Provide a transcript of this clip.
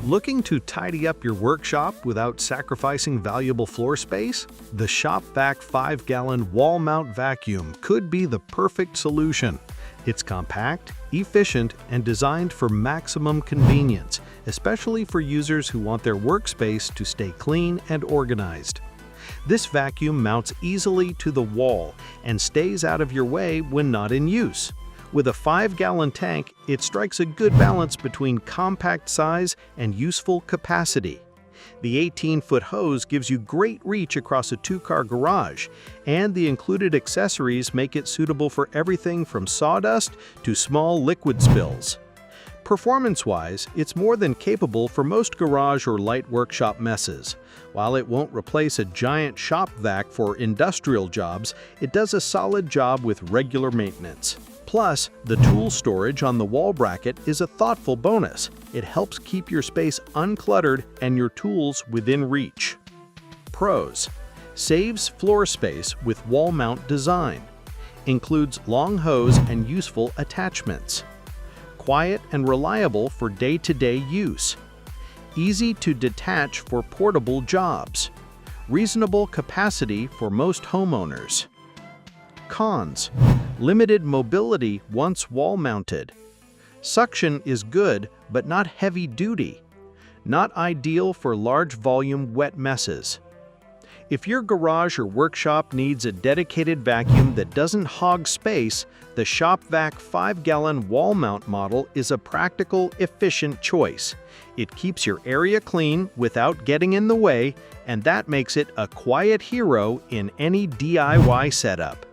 Looking to tidy up your workshop without sacrificing valuable floor space? The Shop-Vac 5-gallon wall-mount vacuum could be the perfect solution. It's compact, efficient, and designed for maximum convenience, especially for users who want their workspace to stay clean and organized. This vacuum mounts easily to the wall and stays out of your way when not in use. With a 5-gallon tank, it strikes a good balance between compact size and useful capacity. The 18-foot hose gives you great reach across a 2-car garage, and the included accessories make it suitable for everything from sawdust to small liquid spills. Performance-wise, it's more than capable for most garage or light workshop messes. While it won't replace a giant Shop-Vac for industrial jobs, it does a solid job with regular maintenance. Plus, the tool storage on the wall bracket is a thoughtful bonus. It helps keep your space uncluttered and your tools within reach. Pros: saves floor space with wall mount design. Includes long hose and useful attachments. Quiet and reliable for day-to-day use. Easy to detach for portable jobs. Reasonable capacity for most homeowners. Cons: limited mobility once wall-mounted. Suction is good, but not heavy-duty. Not ideal for large-volume wet messes. If your garage or workshop needs a dedicated vacuum that doesn't hog space, the Shop-Vac 5-gallon wall mount model is a practical, efficient choice. It keeps your area clean without getting in the way, and that makes it a quiet hero in any DIY setup.